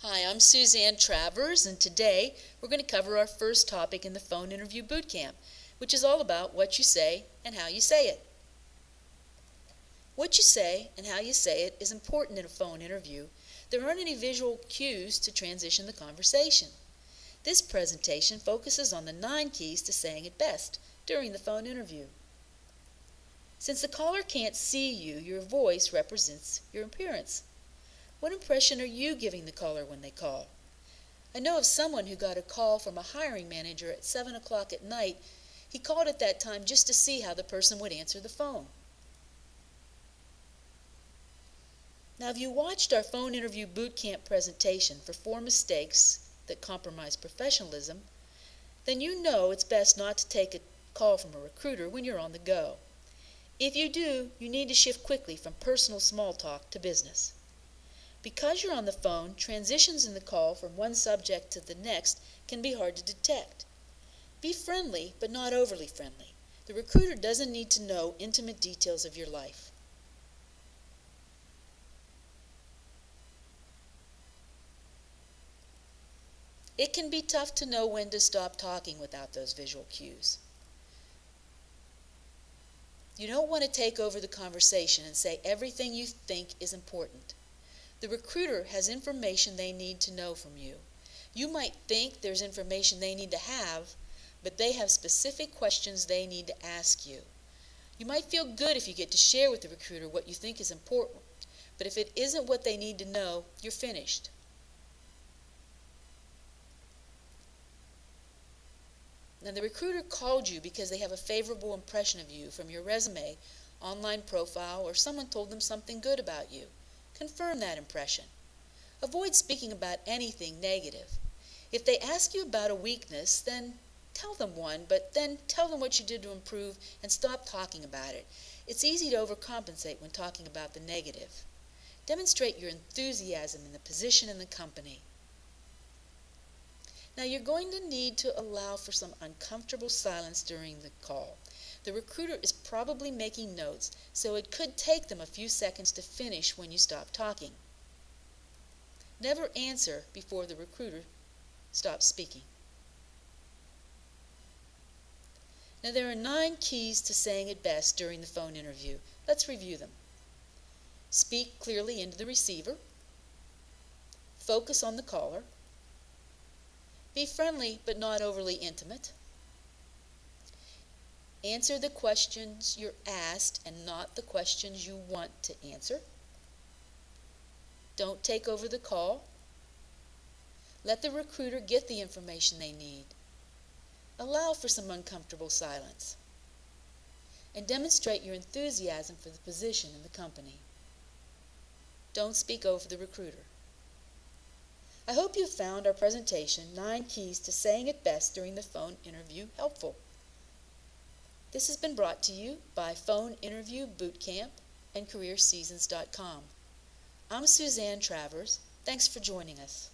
Hi, I'm Suzanne Travers, and today we're going to cover our first topic in the phone interview boot camp, which is all about what you say and how you say it. What you say and how you say it is important in a phone interview. There aren't any visual cues to transition the conversation. This presentation focuses on the 9 keys to saying it best during the phone interview. Since the caller can't see you, your voice represents your appearance. What impression are you giving the caller when they call? I know of someone who got a call from a hiring manager at 7 o'clock at night. He called at that time just to see how the person would answer the phone. Now, if you watched our phone interview boot camp presentation for 4 mistakes that compromise professionalism, then you know it's best not to take a call from a recruiter when you're on the go. If you do, you need to shift quickly from personal small talk to business. Because you're on the phone, transitions in the call from one subject to the next can be hard to detect. Be friendly, but not overly friendly. The recruiter doesn't need to know intimate details of your life. It can be tough to know when to stop talking without those visual cues. You don't want to take over the conversation and say everything you think is important. The recruiter has information they need to know from you. You might think there's information they need to have, but they have specific questions they need to ask you. You might feel good if you get to share with the recruiter what you think is important, but if it isn't what they need to know, you're finished. Now, the recruiter called you because they have a favorable impression of you from your resume, online profile, or someone told them something good about you. Confirm that impression. Avoid speaking about anything negative. If they ask you about a weakness, then tell them one, but then tell them what you did to improve and stop talking about it. It's easy to overcompensate when talking about the negative. Demonstrate your enthusiasm in the position and the company. Now, you're going to need to allow for some uncomfortable silence during the call. The recruiter is probably making notes, so it could take them a few seconds to finish when you stop talking. Never answer before the recruiter stops speaking. Now, there are 9 keys to saying it best during the phone interview. Let's review them. Speak clearly into the receiver. Focus on the caller. Be friendly but not overly intimate. Answer the questions you're asked and not the questions you want to answer. Don't take over the call. Let the recruiter get the information they need. Allow for some uncomfortable silence. And demonstrate your enthusiasm for the position in the company. Don't speak over the recruiter. I hope you found our presentation, 9 Keys to Saying It Best During the Phone Interview, helpful. This has been brought to you by Phone Interview Bootcamp and CareerSeasons.com. I'm Suzanne Travers. Thanks for joining us.